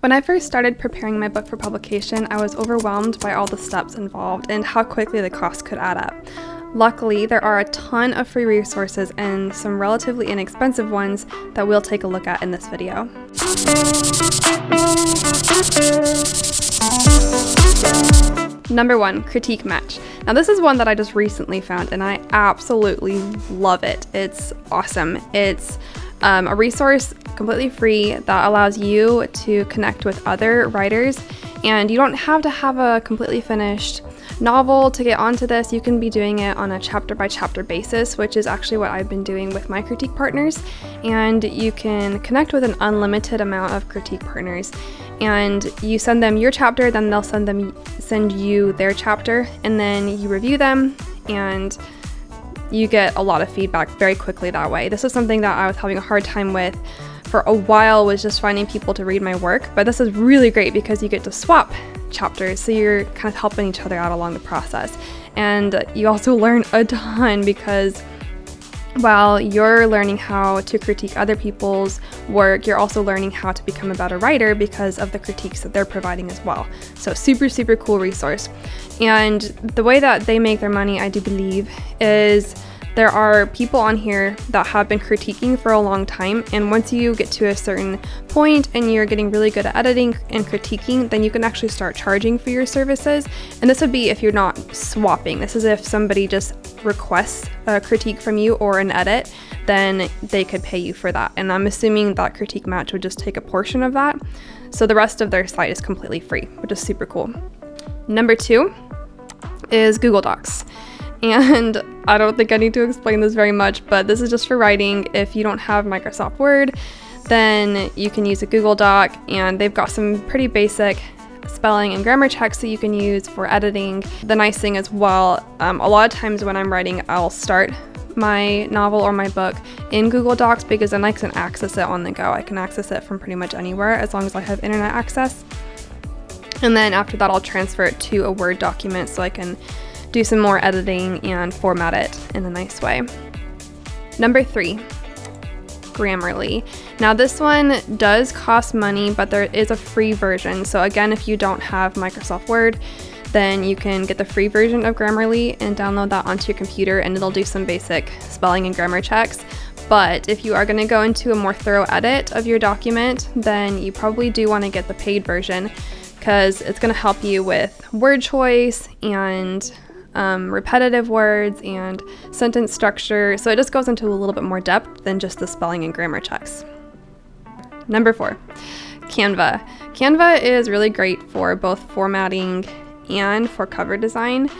When I first started preparing my book for publication, I was overwhelmed by all the steps involved and how quickly the costs could add up. Luckily, there are a ton of free resources and some relatively inexpensive ones that we'll take a look at in this video. Number 1, critique match. Now this is one that I just recently found and I absolutely love it. It's awesome. It's a resource completely free that allows you to connect with other writers, and you don't have to have a completely finished novel to get onto this. You can be doing it on a chapter by chapter basis, which is actually what I've been doing with my critique partners, and you can connect with an unlimited amount of critique partners, and you send them your chapter, then they'll send you their chapter, and then you review them, and you get a lot of feedback very quickly that way. This is something that I was having a hard time with for a while, was just finding people to read my work, but this is really great because you get to swap chapters, so you're kind of helping each other out along the process. And you also learn a ton because while you're learning how to critique other people's work, you're also learning how to become a better writer because of the critiques that they're providing as well. So super, super cool resource. And the way that they make their money, I do believe, is there are people on here that have been critiquing for a long time, and once you get to a certain point and you're getting really good at editing and critiquing, then you can actually start charging for your services. And this would be if you're not swapping. This is if somebody just requests a critique from you or an edit, then they could pay you for that. And I'm assuming that critique match would just take a portion of that. So the rest of their site is completely free, which is super cool. Number 2 is Google Docs. And I don't think I need to explain this very much, but this is just for writing. If you don't have Microsoft Word, then you can use a Google Doc, and they've got some pretty basic spelling and grammar checks that you can use for editing. The nice thing as well, a lot of times when I'm writing, I'll start my novel or my book in Google Docs because then I can access it on the go. I can access it from pretty much anywhere as long as I have internet access. And then after that, I'll transfer it to a Word document so I can do some more editing and format it in a nice way. Number 3, Grammarly. Now this one does cost money, but there is a free version. So again, if you don't have Microsoft Word, then you can get the free version of Grammarly and download that onto your computer, and it'll do some basic spelling and grammar checks. But if you are going to go into a more thorough edit of your document, then you probably do want to get the paid version because it's going to help you with word choice and repetitive words and sentence structure. So it just goes into a little bit more depth than just the spelling and grammar checks. Number 4, Canva. Canva is really great for both formatting and for cover design.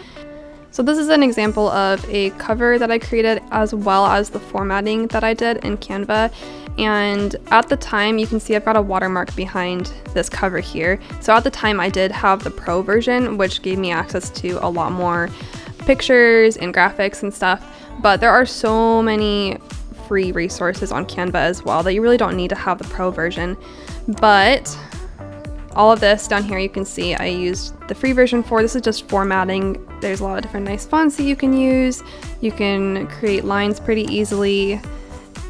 So this is an example of a cover that I created as well as the formatting that I did in Canva. And at the time, you can see I've got a watermark behind this cover here. So at the time I did have the pro version, which gave me access to a lot more pictures and graphics and stuff. But there are so many free resources on Canva as well that you really don't need to have the pro version. But all of this down here, you can see I used the free version for. This is just formatting. There's a lot of different nice fonts that you can use. You can create lines pretty easily.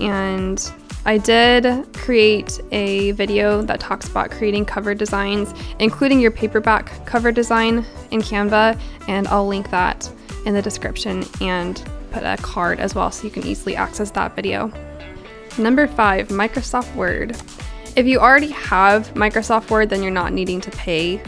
And I did create a video that talks about creating cover designs, including your paperback cover design in Canva, and I'll link that in the description and put a card as well so you can easily access that video. Number 5, Microsoft Word. If you already have Microsoft Word, then you're not needing to pay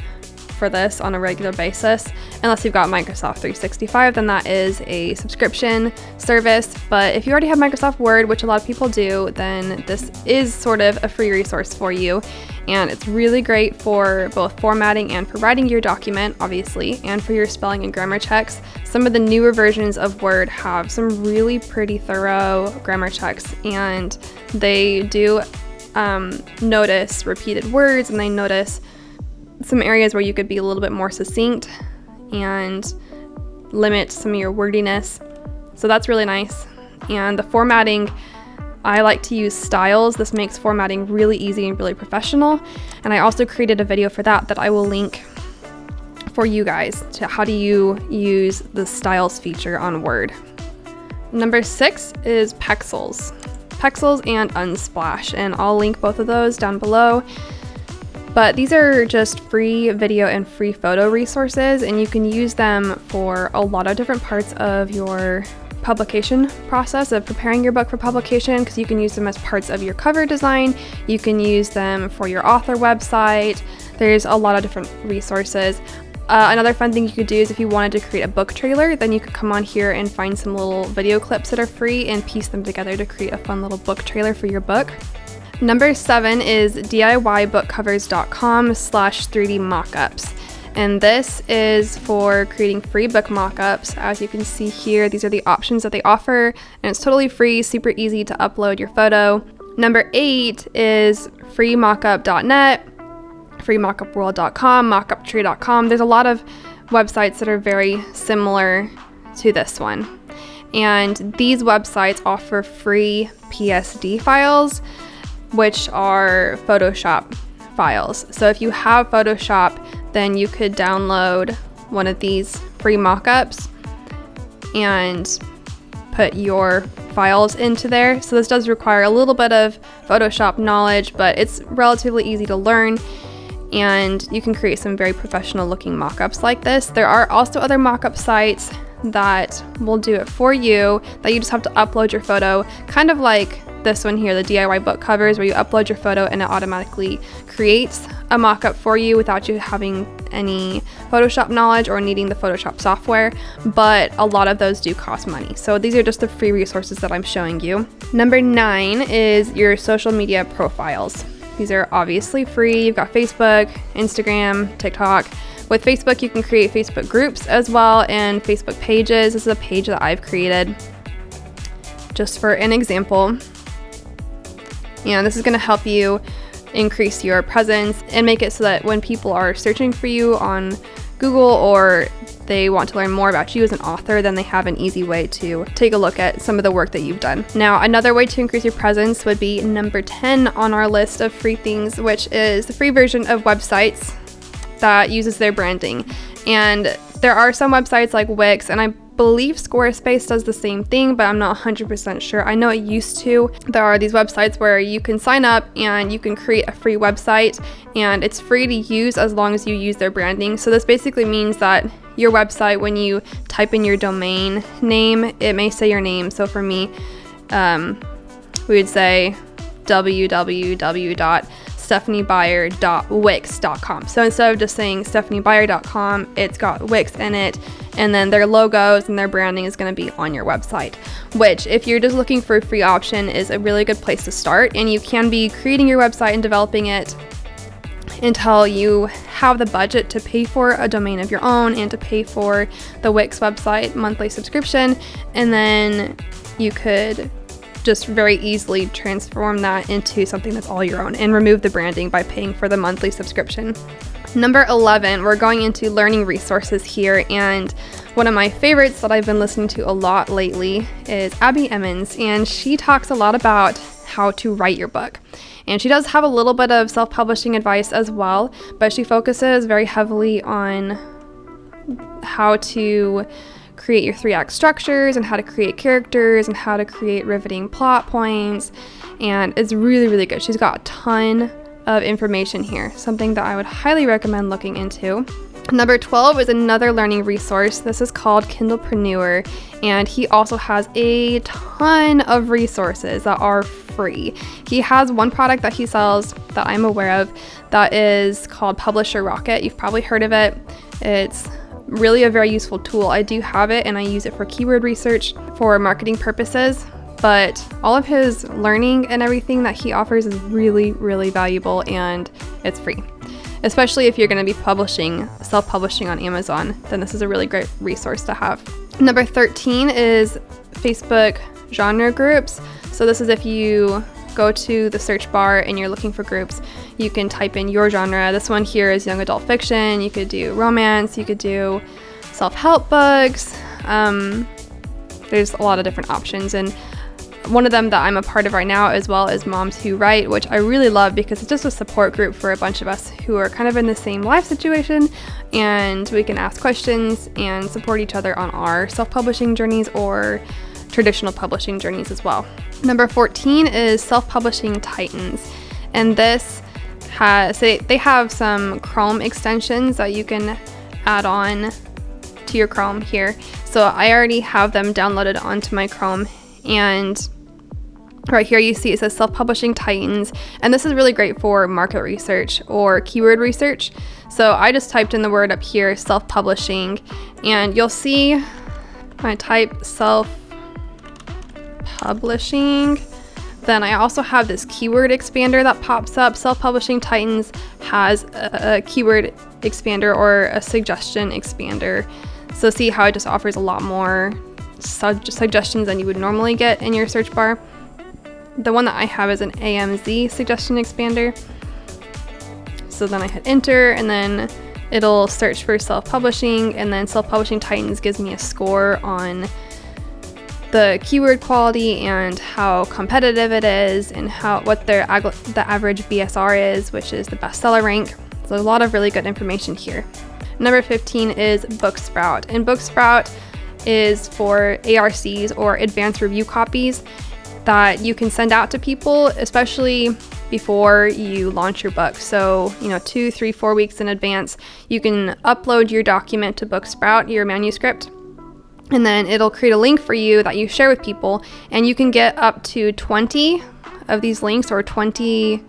for this on a regular basis. Unless you've got Microsoft 365, then that is a subscription service. But if you already have Microsoft Word, which a lot of people do, then this is sort of a free resource for you. And it's really great for both formatting and for writing your document, obviously, and for your spelling and grammar checks. Some of the newer versions of Word have some really pretty thorough grammar checks, and they do notice repeated words, and they notice some areas where you could be a little bit more succinct and limit some of your wordiness. So that's really nice. And the formatting, I like to use styles. This makes formatting really easy and really professional. And I also created a video for that I will link for you guys to how do you use the styles feature on Word. Number 6 is Pexels. Pexels and Unsplash, and I'll link both of those down below. But these are just free video and free photo resources, and you can use them for a lot of different parts of your publication process of preparing your book for publication, because you can use them as parts of your cover design. You can use them for your author website. There's a lot of different resources. Another fun thing you could do is if you wanted to create a book trailer, then you could come on here and find some little video clips that are free and piece them together to create a fun little book trailer for your book. Number 7 is DIYbookcovers.com/3D mockups. And this is for creating free book mockups. As you can see here, these are the options that they offer, and it's totally free, super easy to upload your photo. Number 8 is freemockup.net, freemockupworld.com, mockuptree.com. There's a lot of websites that are very similar to this one. And these websites offer free PSD files, which are Photoshop files. So if you have Photoshop, then you could download one of these free mockups and put your files into there. So this does require a little bit of Photoshop knowledge, but it's relatively easy to learn, and you can create some very professional looking mockups like this. There are also other mockup sites that will do it for you, that you just have to upload your photo, kind of like this one here, the DIY book covers, where you upload your photo and it automatically creates a mockup for you without you having any Photoshop knowledge or needing the Photoshop software, but a lot of those do cost money. So these are just the free resources that I'm showing you. Number 9 is your social media profiles. These are obviously free. You've got Facebook, Instagram, TikTok. With Facebook, you can create Facebook groups as well and Facebook pages. This is a page that I've created just for an example. And this is going to help you increase your presence and make it so that when people are searching for you on Google or they want to learn more about you as an author, then they have an easy way to take a look at some of the work that you've done. Now, another way to increase your presence would be number 10 on our list of free things, which is the free version of websites that uses their branding. And there are some websites like Wix, and I believe Squarespace does the same thing, but I'm not 100% sure. I know it used to. There are these websites where you can sign up and you can create a free website, and it's free to use as long as you use their branding. So this basically means that your website, when you type in your domain name, it may say your name. So for me, we would say www.stephaniebaier.wix.com. So instead of just saying stephaniebaier.com, it's got Wix in it, and then their logos and their branding is going to be on your website, which, if you're just looking for a free option, is a really good place to start. And you can be creating your website and developing it until you have the budget to pay for a domain of your own and to pay for the Wix website monthly subscription, and then you could just very easily transform that into something that's all your own and remove the branding by paying for the monthly subscription. Number 11, we're going into learning resources here, and one of my favorites that I've been listening to a lot lately is Abby Emmons, and she talks a lot about how to write your book. And she does have a little bit of self-publishing advice as well, but she focuses very heavily on how to create your 3-act structures and how to create characters and how to create riveting plot points, and it's really, really good. She's got a ton of information here, something that I would highly recommend looking into. Number 12 is another learning resource. This is called Kindlepreneur, and he also has a ton of resources that are free. He has one product that he sells that I'm aware of that is called Publisher Rocket. You've probably heard of it. It's really a very useful tool. I do have it, and I use it for keyword research for marketing purposes, but all of his learning and everything that he offers is really, really valuable, and it's free. Especially if you're going to be self-publishing on Amazon, then this is a really great resource to have. Number 13 is Facebook genre groups. So this is if you go to the search bar and you're looking for groups, you can type in your genre. This one here is young adult fiction. You could do romance, you could do self-help books. There's a lot of different options, and one of them that I'm a part of right now as well is Moms Who Write, which I really love because it's just a support group for a bunch of us who are kind of in the same life situation, and we can ask questions and support each other on our self-publishing journeys or traditional publishing journeys as well. Number 14 is Self-Publishing Titans, and this they have some Chrome extensions that you can add on to your Chrome here. So I already have them downloaded onto my Chrome, and right here you see it says Self-Publishing Titans, and this is really great for market research or keyword research. So I just typed in the word up here, self-publishing, and you'll see when I type self-publishing, then I also have this keyword expander that pops up. Self-Publishing Titans has a keyword expander or a suggestion expander. So see how it just offers a lot more suggestions than you would normally get in your search bar. The one that I have is an AMZ suggestion expander. So then I hit enter, and then it'll search for self-publishing, and then Self-Publishing Titans gives me a score on the keyword quality and how competitive it is, and what the average BSR is, which is the bestseller rank. So a lot of really good information here. Number 15 is Booksprout, and Booksprout is for ARCs or advanced review copies that you can send out to people, especially before you launch your book. So, 2, 3, 4 weeks in advance, you can upload your document to Booksprout, your manuscript, and then it'll create a link for you that you share with people, and you can get up to 20 of these links or 20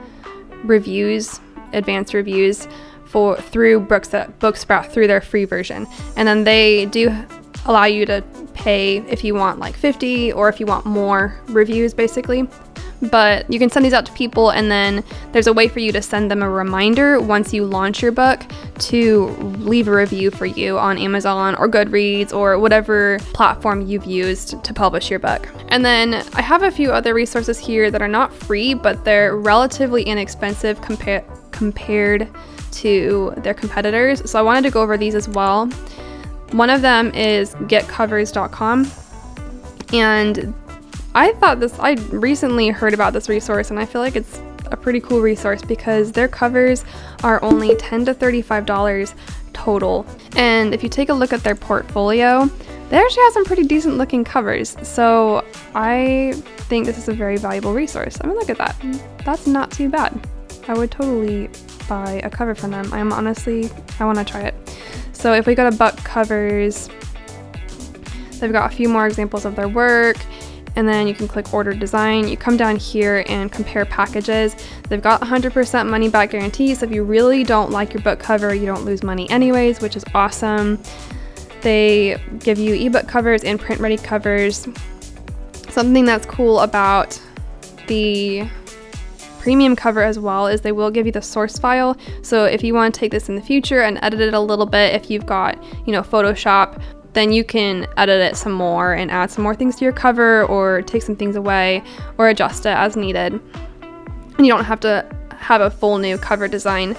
reviews, advanced reviews through Booksprout through their free version. And then they do allow you to pay if you want like 50 or if you want more reviews, basically. But you can send these out to people, and then there's a way for you to send them a reminder once you launch your book to leave a review for you on Amazon or Goodreads or whatever platform you've used to publish your book. And then I have a few other resources here that are not free, but they're relatively inexpensive compared to their competitors. So I wanted to go over these as well. One of them is getcovers.com, and I recently heard about this resource, and I feel like it's a pretty cool resource because their covers are only $10 to $35 total. And if you take a look at their portfolio, they actually have some pretty decent looking covers. So I think this is a very valuable resource. I mean, look at that. That's not too bad. I would totally buy a cover from them. I want to try it. So if we go to Book Covers, they've got a few more examples of their work, and then you can click Order Design. You come down here and compare packages. They've got 100% money back guarantee, so if you really don't like your book cover, you don't lose money anyways, which is awesome. They give you ebook covers and print ready covers. Something that's cool about the premium cover as well is they will give you the source file. So if you want to take this in the future and edit it a little bit, if you've got, Photoshop, then you can edit it some more and add some more things to your cover, or take some things away, or adjust it as needed. And you don't have to have a full new cover design.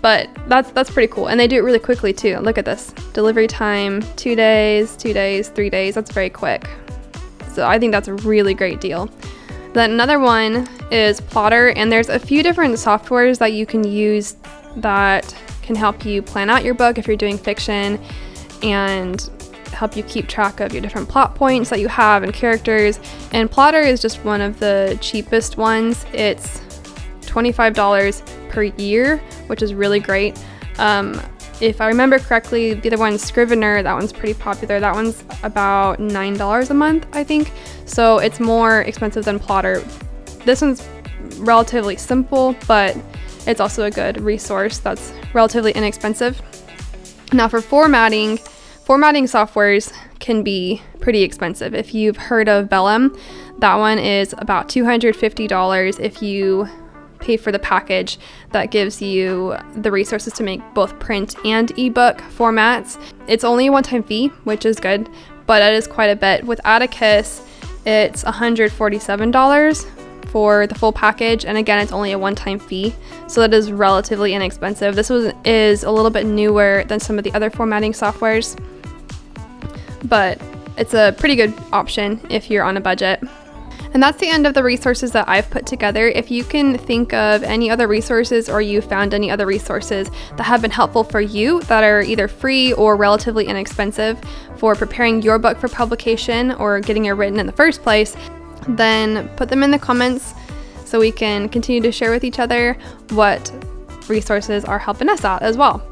But that's pretty cool. And they do it really quickly too. Look at this. Delivery time, 2 days, 3 days. That's very quick. So I think that's a really great deal. Then another one is Plotter, and there's a few different softwares that you can use that can help you plan out your book if you're doing fiction, and help you keep track of your different plot points that you have and characters. And Plotter is just one of the cheapest ones. It's $25 per year, which is really great. If I remember correctly, the other one's Scrivener. That one's pretty popular. That one's about $9 a month, I think. So it's more expensive than Plotter. This one's relatively simple, but it's also a good resource that's relatively inexpensive. Now for formatting softwares can be pretty expensive. If you've heard of Vellum, that one is about $250 if you pay for the package that gives you the resources to make both print and ebook formats. It's only a one-time fee, which is good, but it is quite a bit. With Atticus, it's $147 for the full package, and again, it's only a one-time fee, so that is relatively inexpensive. This is a little bit newer than some of the other formatting softwares, but it's a pretty good option if you're on a budget. And that's the end of the resources that I've put together. If you can think of any other resources, or you found any other resources that have been helpful for you that are either free or relatively inexpensive for preparing your book for publication or getting it written in the first place, then put them in the comments so we can continue to share with each other what resources are helping us out as well.